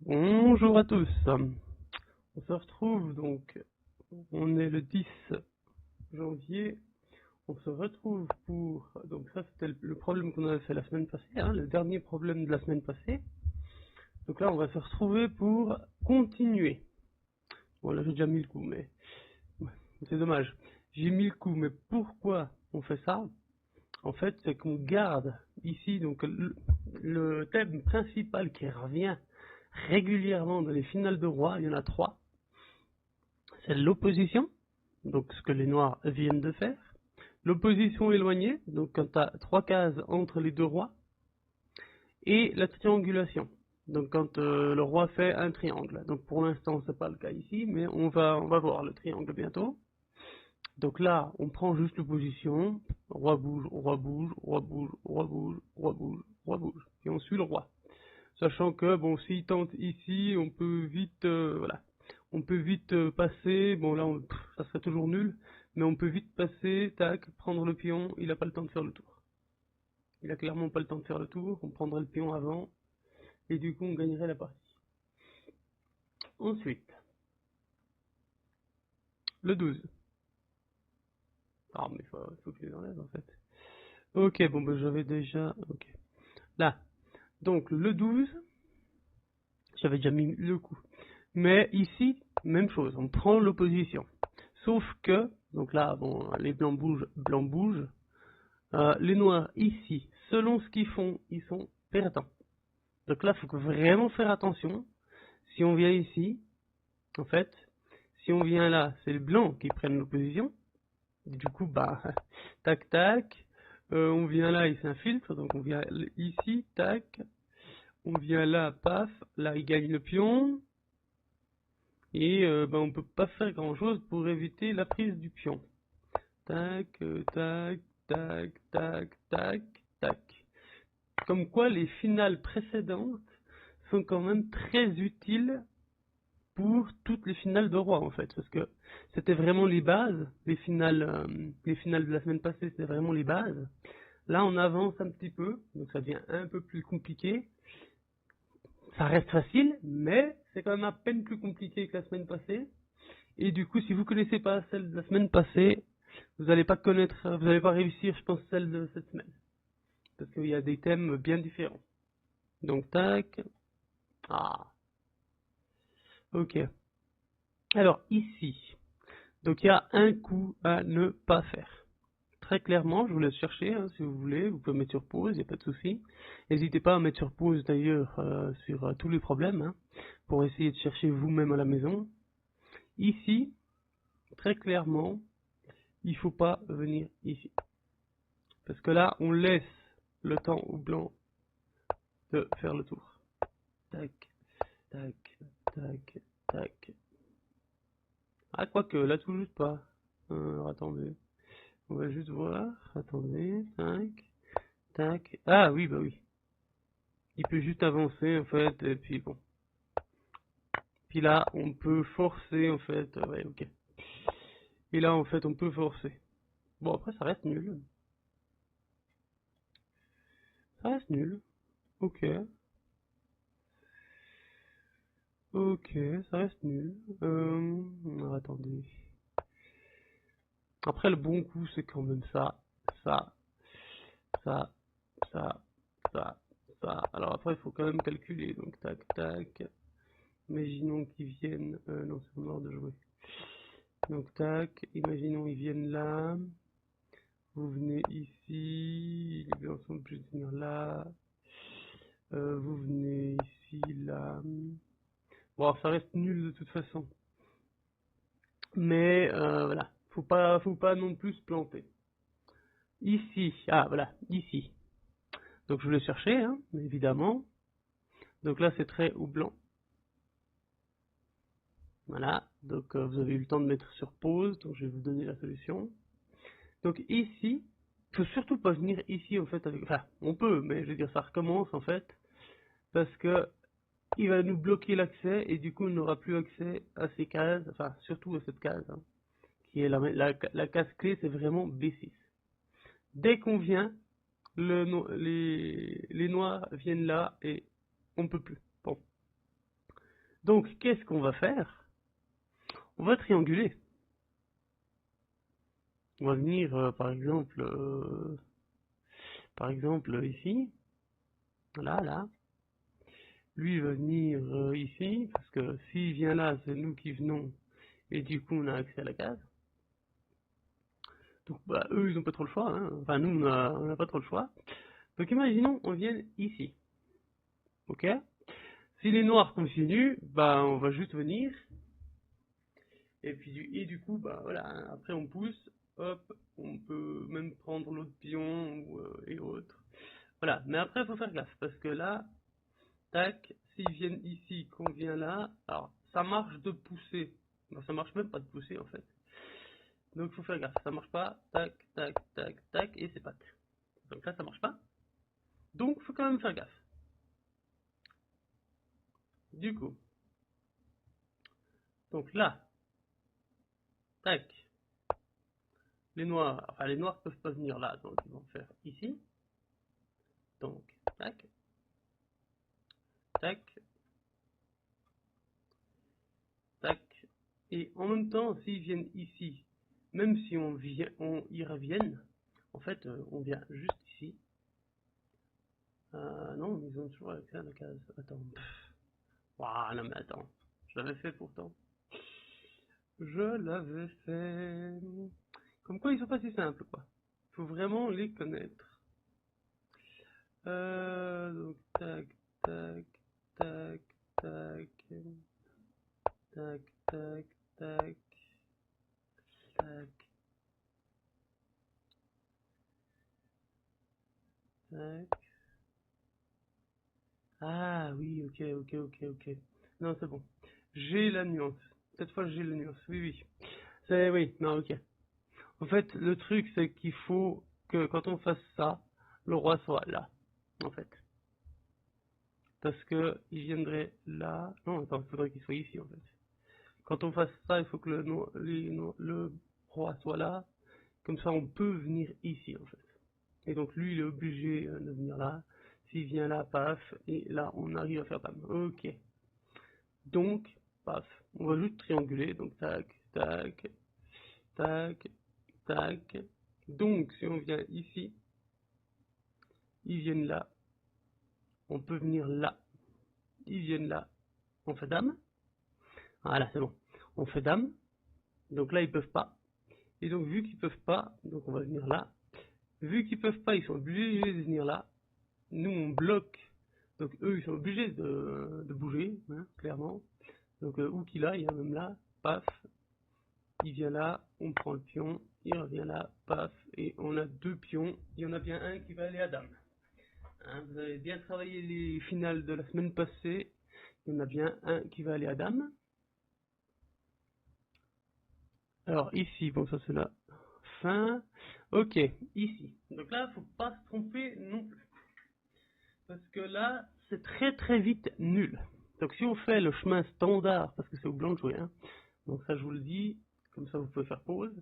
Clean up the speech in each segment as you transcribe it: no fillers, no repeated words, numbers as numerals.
Bonjour à tous. On se retrouve donc, on est le 10 janvier. On se retrouve pour, donc ça c'était le problème qu'on avait fait la semaine passée, hein, le dernier problème de la semaine passée. Donc là on va se retrouver pour continuer. Bon là j'ai déjà mis le coup, mais ouais, c'est dommage. J'ai mis le coup, mais pourquoi on fait ça? En fait c'est qu'on garde ici donc le thème principal qui revient régulièrement dans les finales de roi, il y en a 3. C'est l'opposition, donc ce que les noirs viennent de faire. L'opposition éloignée, donc quand tu as 3 cases entre les deux rois. Et la triangulation, donc quand le roi fait un triangle. Donc pour l'instant c'est pas le cas ici, mais on va voir le triangle bientôt. Donc là on prend juste l'opposition, roi bouge, roi bouge, roi bouge, roi bouge, roi bouge, roi bouge, et on suit le roi. Sachant que bon, s'il tente ici, on peut vite, voilà, on peut vite passer. Bon là, ça serait toujours nul, mais on peut vite passer, tac, prendre le pion. Il n'a pas le temps de faire le tour. Il a clairement pas le temps de faire le tour. On prendrait le pion avant, et du coup, on gagnerait la partie. Ensuite, le 12. Ah, mais faut que je les enlève en fait. Ok, bon, ben j'avais déjà. Ok. Là, donc le 12, j'avais déjà mis le coup. Mais ici, même chose, on prend l'opposition. Sauf que, donc là, bon, les blancs bougent. Les noirs ici, selon ce qu'ils font, ils sont perdants. Donc là, il faut vraiment faire attention. Si on vient ici, en fait, si on vient là, c'est les blancs qui prennent l'opposition. Du coup, bah, tac, tac. On vient là, il s'infiltre. Donc on vient ici, tac. On vient là, paf. Là, il gagne le pion. Et ben, on peut pas faire grand chose pour éviter la prise du pion. Tac, tac, tac, tac, tac, tac. Comme quoi les finales précédentes sont quand même très utiles pour toutes les finales de roi en fait. Parce que c'était vraiment les bases, les finales de la semaine passée c'était vraiment les bases. Là on avance un petit peu, donc ça devient un peu plus compliqué. Ça reste facile, mais c'est quand même à peine plus compliqué que la semaine passée. Et du coup, si vous connaissez pas celle de la semaine passée, vous n'allez pas connaître, vous n'allez pas réussir, je pense, celle de cette semaine. Parce qu'il y a des thèmes bien différents. Donc, tac. Ah, ok. Alors, ici, donc il y a un coup à ne pas faire. Très clairement, je vous laisse chercher, hein, si vous voulez, vous pouvez mettre sur pause, il n'y a pas de souci. N'hésitez pas à mettre sur pause d'ailleurs sur tous les problèmes, hein, pour essayer de chercher vous-même à la maison. Ici, très clairement, il ne faut pas venir ici. Parce que là, on laisse le temps au blanc de faire le tour. Tac, tac, tac, tac. Ah, quoique, là tout juste pas. Alors, attendez. On va juste voir. Attendez. Tac, tac. Ah oui, bah oui. Il peut juste avancer en fait. Et puis bon. Puis là, on peut forcer en fait. Ouais, ok. Et là, en fait, on peut forcer. Bon, après, ça reste nul. Ça reste nul. Ok. Ok, ça reste nul. Alors, attendez. Après, le bon coup, c'est quand même ça, ça, ça, ça, ça, ça. Alors après, il faut quand même calculer. Donc, tac, tac. Imaginons qu'ils viennent... non, c'est mort de jouer. Donc, tac. Imaginons ils viennent là. Vous venez ici. Les blancs sont obligés de venir là. Vous venez ici, là. Bon, ça reste nul de toute façon. Mais voilà, faut pas non plus se planter. Ici, ah voilà, ici. Donc je voulais chercher, hein, évidemment. Donc là c'est trait ou blanc. Voilà, donc vous avez eu le temps de mettre sur pause, donc je vais vous donner la solution. Donc ici, il faut surtout pas venir ici en fait avec... Enfin, on peut, mais je veux dire ça recommence en fait. Parce que il va nous bloquer l'accès et du coup on n'aura plus accès à ces cases, enfin surtout à cette case, hein, qui est la case clé, c'est vraiment B6. Dès qu'on vient, les noirs viennent là et on ne peut plus. Bon. Donc, qu'est-ce qu'on va faire? On va trianguler. On va venir, par exemple, ici. Là. Lui va venir ici, parce que s'il vient là, c'est nous qui venons, et du coup, on a accès à la case. Donc, bah, eux, ils n'ont pas trop le choix, hein. Enfin, nous, on n'a pas trop le choix. Donc, imaginons, on vient ici. Ok? Si les noirs continuent, bah, on va juste venir. Et puis, du coup, bah, voilà. Hein. Après, on pousse. Hop. On peut même prendre l'autre pion et autres. Voilà. Mais après, il faut faire gaffe. Parce que là, tac, s'ils viennent ici, qu'on vient là. Alors, ça marche de pousser. Non, ça marche même pas de pousser, en fait. Donc, il faut faire gaffe. Ça marche pas. Tac, tac, tac, tac. Et c'est pas. Donc là, ça marche pas. Donc, il faut quand même faire gaffe. Du coup. Donc là, tac, les noirs peuvent pas venir là, donc ils vont faire ici. Donc, tac, tac, tac. Et en même temps, s'ils viennent ici, même si on y revienne, en fait, on vient juste ici. Non, ils ont toujours accès à la case. Attends. Waouh, non mais attends. Je l'avais fait pourtant. Je l'avais fait. Comme quoi, ils sont pas si simples, quoi. Faut vraiment les connaître. Donc, tac, tac, tac, tac, tac, tac, tac, tac, tac. Ah oui, ok. Non, c'est bon. J'ai la nuance. Cette fois, j'ai la nuance. Oui. Oui, non, ok. En fait, le truc, c'est qu'il faut que quand on fasse ça, le roi soit là, en fait. Parce que il viendrait là. Non, attends, il faudrait qu'il soit ici, en fait. Quand on fasse ça, il faut que le roi soit là. Comme ça, on peut venir ici, en fait. Et donc, lui, il est obligé de venir là. S'il vient là, paf. Et là, on arrive à faire bam. Ok. Donc, paf. On va juste trianguler. Donc, tac, tac, tac, tac. Donc, si on vient ici, ils viennent là. On peut venir là. Ils viennent là. On fait dame. Voilà, c'est bon. On fait dame. Donc là, ils peuvent pas. Et donc, vu qu'ils peuvent pas, donc on va venir là. Vu qu'ils peuvent pas, ils sont obligés de venir là. Nous, on bloque. Donc, eux, ils sont obligés de bouger, hein, clairement. Donc, où qu'il aille, hein, même là, paf, il vient là, on prend le pion, il revient là, paf, et on a deux pions. Il y en a bien un qui va aller à dame. Hein, vous avez bien travaillé les finales de la semaine passée. Il y en a bien un qui va aller à dame. Alors, ici, bon, ça c'est la fin. Ok, ici. Donc là, faut pas se tromper non plus. Parce que là, c'est très vite nul. Donc si on fait le chemin standard, parce que c'est au blanc de jouer, hein, donc ça je vous le dis, comme ça vous pouvez faire pause.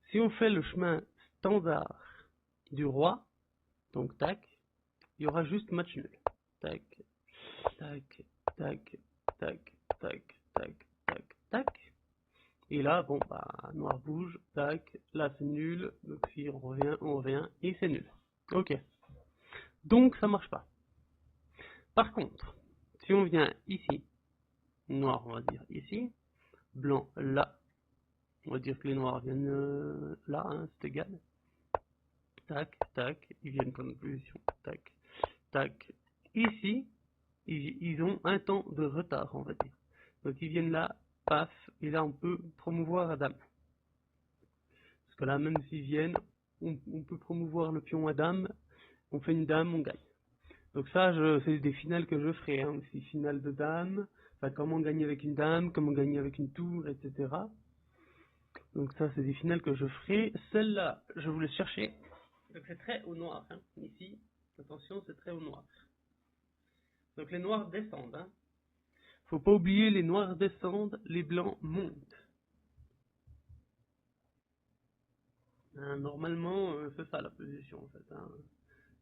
Si on fait le chemin standard du roi, donc tac, il y aura juste match nul. Tac, tac, tac, tac, tac, tac, tac, tac. Et là, bon, bah, noir bouge, tac, là c'est nul, donc si on revient, et c'est nul. Ok. Donc ça marche pas. Par contre, si on vient ici, noir on va dire ici, blanc là, on va dire que les noirs viennent là, hein, c'est égal. Tac, tac, ils viennent comme position, tac, tac. Ici, ils ont un temps de retard, on va dire. Donc ils viennent là, paf, et là on peut promouvoir à dame. Parce que là, même s'ils viennent, on peut promouvoir le pion à dame, on fait une dame, on gagne. Donc ça, c'est des finales que je ferai, hein, aussi finale de dame, enfin comment gagner avec une dame, comment gagner avec une tour, etc. Donc ça, c'est des finales que je ferai. Celle-là, je vous laisse chercher. Donc c'est très au noir, hein, ici. Attention, c'est très au noir. Donc les noirs descendent, hein. Faut pas oublier, les noirs descendent, les blancs montent. Hein, normalement, c'est ça la position, en fait. Hein.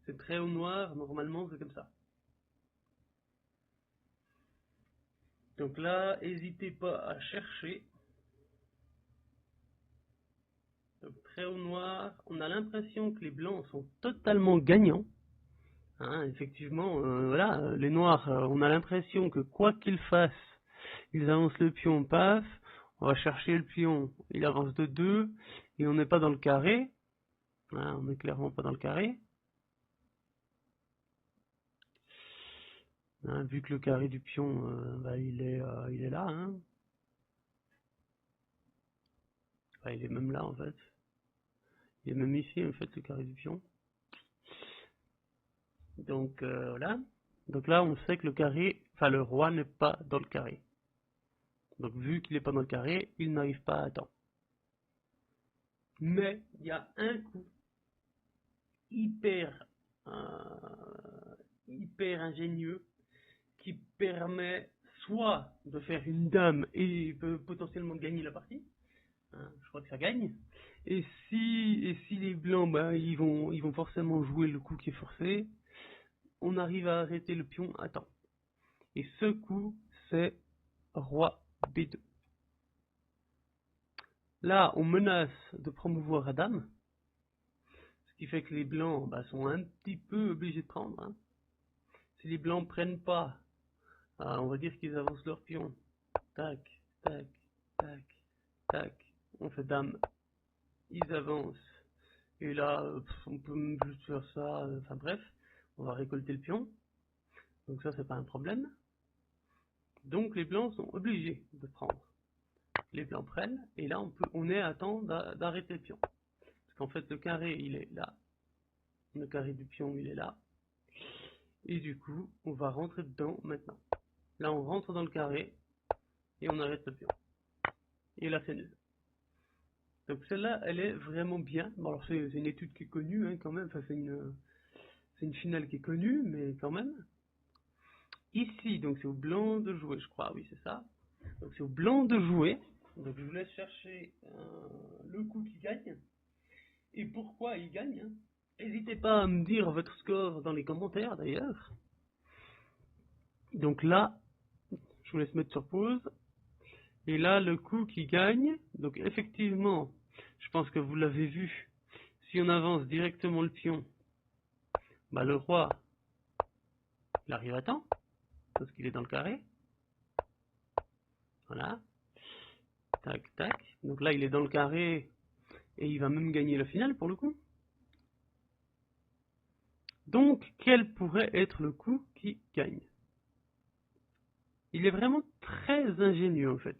C'est très au noir, normalement, c'est comme ça. Donc là, n'hésitez pas à chercher. Donc très au noir, on a l'impression que les blancs sont totalement gagnants. Hein, effectivement, voilà, les noirs, on a l'impression que quoi qu'ils fassent, ils avancent le pion, paf, on va chercher le pion, il avance de 2, et on n'est pas dans le carré. Hein, on n'est clairement pas dans le carré. Hein, vu que le carré du pion, bah, il est là. Hein. Bah, il est même là en fait. Il est même ici en fait le carré du pion. Donc voilà. Donc là on sait que le carré, enfin le roi n'est pas dans le carré. Donc vu qu'il n'est pas dans le carré, il n'arrive pas à temps. Mais il y a un coup hyper ingénieux qui permet soit de faire une dame et peut potentiellement gagner la partie. Hein, je crois que ça gagne. Et si les blancs, bah, ils vont forcément jouer le coup qui est forcé, on arrive à arrêter le pion à temps. Et ce coup, c'est roi B2. Là, on menace de promouvoir à dame, ce qui fait que les blancs bah, sont un petit peu obligés de prendre. Hein. Si les blancs prennent pas, on va dire qu'ils avancent leur pion. Tac, tac, tac, tac. On fait dame, ils avancent. Et là, on peut même juste faire ça. Enfin bref, on va récolter le pion. Donc ça, c'est pas un problème. Donc les blancs sont obligés de prendre. Les blancs prennent, et là on est à temps d'arrêter le pion. Parce qu'en fait le carré il est là, le carré du pion il est là, et du coup on va rentrer dedans maintenant. Là on rentre dans le carré, et on arrête le pion. Et là c'est nul. Donc celle-là elle est vraiment bien. Bon alors c'est une étude qui est connue hein, quand même, enfin c'est une finale qui est connue, mais quand même. Ici donc c'est au blanc de jouer je crois, oui c'est ça. Donc c'est au blanc de jouer. Donc je vous laisse chercher le coup qui gagne. Et pourquoi il gagne. Hein. N'hésitez pas à me dire votre score dans les commentaires d'ailleurs. Donc là, je vous laisse mettre sur pause. Et là, le coup qui gagne. Donc effectivement, je pense que vous l'avez vu. Si on avance directement le pion, bah le roi, il arrive à temps. Parce qu'il est dans le carré. Voilà. Tac, tac. Donc là, il est dans le carré. Et il va même gagner la finale pour le coup. Donc, quel pourrait être le coup qui gagne? Il est vraiment très ingénieux en fait.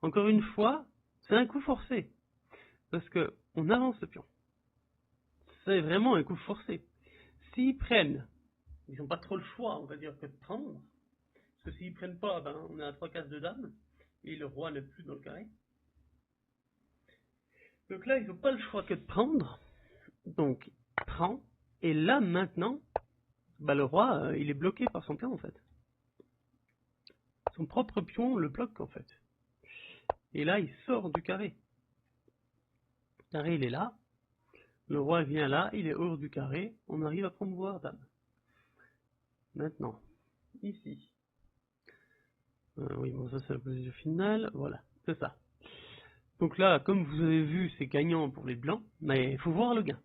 Encore une fois, c'est un coup forcé. Parce que on avance le pion. C'est vraiment un coup forcé. S'ils prennent, ils n'ont pas trop le choix, on va dire, que de prendre. Parce que s'ils prennent pas, ben, on est à 3 cases de dames. Et le roi n'est plus dans le carré. Donc là, ils n'ont pas le choix que de prendre. Donc, il prend. Et là, maintenant, bah, le roi, il est bloqué par son pion, en fait. Son propre pion le bloque, en fait. Et là, il sort du carré. Le carré, il est là. Le roi vient là, il est hors du carré. On arrive à promouvoir dame. Maintenant, ici. Oui, bon, ça c'est la position finale. Voilà, c'est ça. Donc là, comme vous avez vu, c'est gagnant pour les blancs. Mais il faut voir le gain.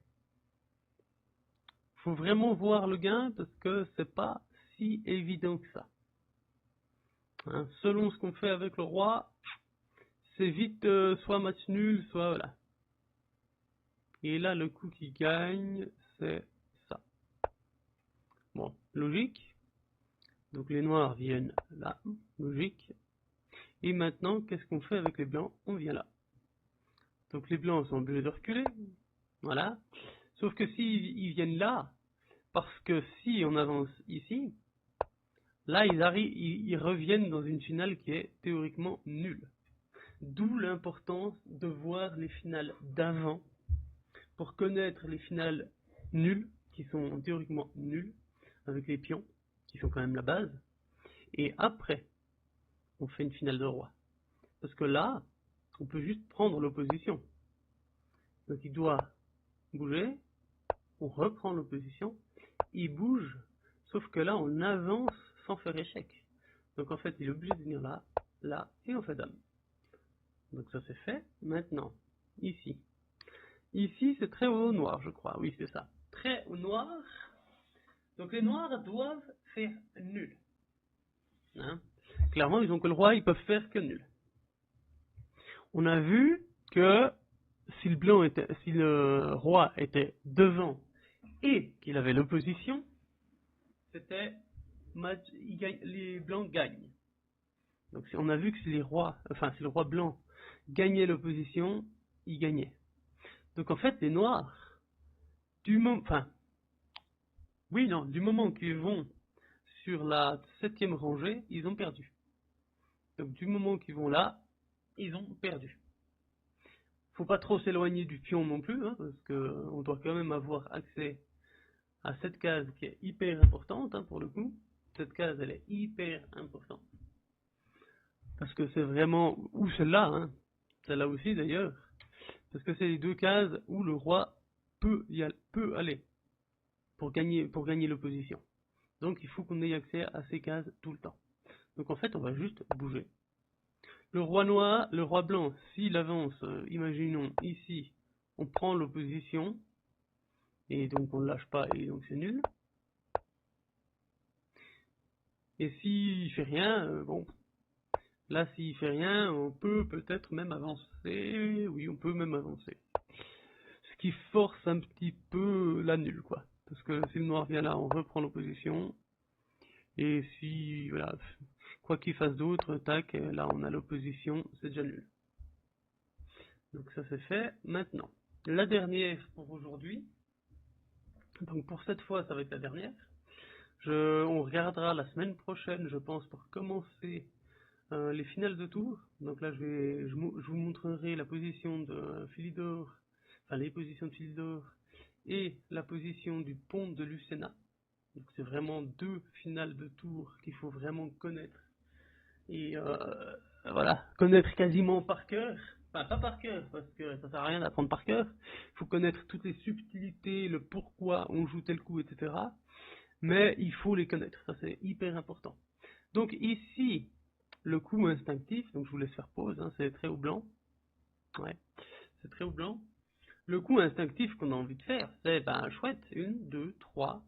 Il faut vraiment voir le gain parce que c'est pas si évident que ça. Hein, selon ce qu'on fait avec le roi, c'est vite soit match nul, soit voilà. Et là, le coup qui gagne, c'est ça. Bon, logique. Donc les noirs viennent là, logique. Et maintenant, qu'est-ce qu'on fait avec les blancs? On vient là. Donc les blancs sont obligés de reculer. Voilà. Sauf que s'ils viennent là, parce que si on avance ici, là ils reviennent dans une finale qui est théoriquement nulle. D'où l'importance de voir les finales d'avant pour connaître les finales nulles, qui sont théoriquement nulles, avec les pions, qui sont quand même la base. Et après, on fait une finale de roi. Parce que là, on peut juste prendre l'opposition. Donc il doit bouger, on reprend l'opposition, il bouge, sauf que là on avance sans faire échec. Donc en fait, il est obligé de venir là, là, et on fait dame. Donc ça c'est fait. Maintenant, ici. Ici, c'est très haut noir, je crois. Oui, c'est ça. Très au noir. Donc les noirs doivent faire nul. Hein? Clairement, ils ont que le roi, ils peuvent faire que nul. On a vu que si le roi était devant et qu'il avait l'opposition, c'était les blancs gagnent. Donc on a vu que si le roi blanc gagnait l'opposition, il gagnait. Donc en fait, les noirs, du moment qu'ils vont sur la 7e rangée, ils ont perdu. Donc du moment qu'ils vont là, ils ont perdu. Faut pas trop s'éloigner du pion non plus, hein, parce qu'on doit quand même avoir accès à cette case qui est hyper importante, hein, pour le coup. Cette case, elle est hyper importante. Parce que c'est vraiment, ou celle-là, hein, celle-là aussi d'ailleurs, parce que c'est les deux cases où le roi peut aller pour gagner l'opposition. Donc il faut qu'on ait accès à ces cases tout le temps. Donc en fait, on va juste bouger. Le roi blanc, s'il avance, imaginons ici, on prend l'opposition, et donc on ne lâche pas, et donc c'est nul. Et s'il fait rien, bon, là s'il fait rien, on peut peut-être même avancer, oui, on peut même avancer. Ce qui force un petit peu la nulle, quoi. Parce que si le noir vient là, on reprend l'opposition, et si, voilà, quoi qu'il fasse d'autre, tac, là on a l'opposition, c'est déjà nul. Donc ça c'est fait. Maintenant, la dernière pour aujourd'hui. Donc pour cette fois, ça va être la dernière. On regardera la semaine prochaine, je pense, pour commencer les finales de tour. Donc là, je vous montrerai la position de Philidor, enfin les positions de Philidor et la position du pont de Lucena. Donc c'est vraiment deux finales de tour qu'il faut vraiment connaître. Et voilà, connaître quasiment par cœur. Enfin, pas par cœur, parce que ça sert à rien d'apprendre par cœur. Il faut connaître toutes les subtilités, le pourquoi on joue tel coup, etc. Mais il faut les connaître, ça c'est hyper important. Donc ici, le coup instinctif, donc je vous laisse faire pause, hein, c'est très au blanc. Ouais, c'est très au blanc. Le coup instinctif qu'on a envie de faire, c'est chouette, 1, 2, 3.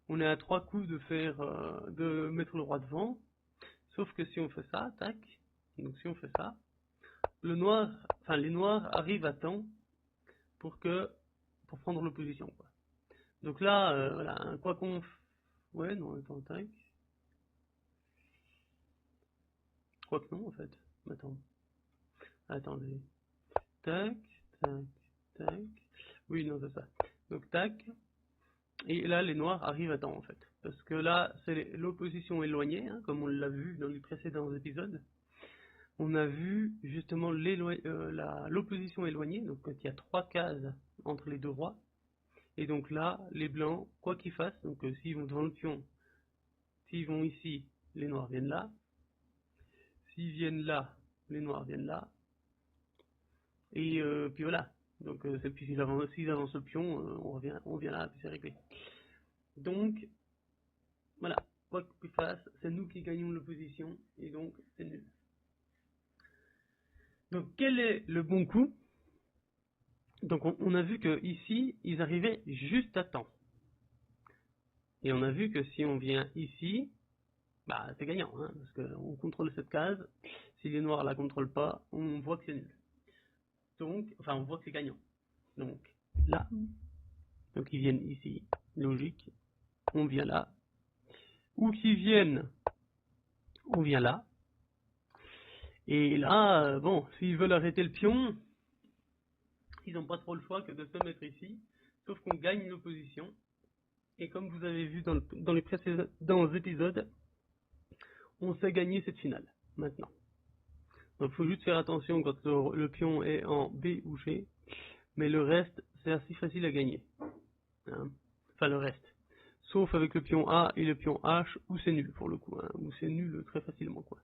On est à 3 coups de mettre le roi devant. Sauf que si on fait ça, tac, donc si on fait ça, les noirs arrivent à temps pour prendre l'opposition, quoi. Donc là, voilà, quoi qu'on... Ouais, non, attends, tac. Quoi que non, en fait. Attendez. Tac, tac, tac. Oui, non, c'est ça. Donc tac. Et là, les noirs arrivent à temps, en fait. Parce que là, c'est l'opposition éloignée, hein, comme on l'a vu dans les précédents épisodes. On a vu justement l'opposition éloignée, donc quand il y a 3 cases entre les deux rois. Et donc là, les blancs, quoi qu'ils fassent, donc s'ils vont devant le pion, s'ils vont ici, les noirs viennent là. S'ils viennent là, les noirs viennent là. Et puis voilà. Donc s'ils avancent le pion, on vient là, puis c'est réglé. Donc, voilà. Quoi qu'ils fassent, c'est nous qui gagnons l'opposition, et donc c'est nul. Donc quel est le bon coup? Donc on a vu que ici, ils arrivaient juste à temps. Et on a vu que si on vient ici, c'est gagnant, hein, parce qu'on contrôle cette case. Si les noirs la contrôlent pas, on voit que c'est nul. Donc, enfin, on voit que c'est gagnant. Donc, là, donc ils viennent ici, logique, on vient là. Ou qu'ils viennent, on vient là. Et là, bon, s'ils veulent arrêter le pion, ils n'ont pas trop le choix que de se mettre ici, sauf qu'on gagne l'opposition. Et comme vous avez vu dans les précédents épisodes, on sait gagner cette finale, maintenant. Donc il faut juste faire attention quand le pion est en B ou G, mais le reste, c'est assez facile à gagner. Hein, enfin le reste. Sauf avec le pion A et le pion H, où c'est nul pour le coup, hein, où c'est nul très facilement, quoi.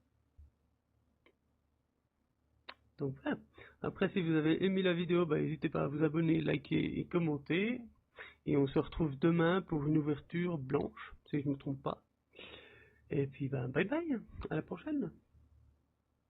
Donc voilà. Après, si vous avez aimé la vidéo, n'hésitez pas à vous abonner, liker et commenter. Et on se retrouve demain pour une ouverture blanche, si je ne me trompe pas. Et puis, ben, bye bye. À la prochaine.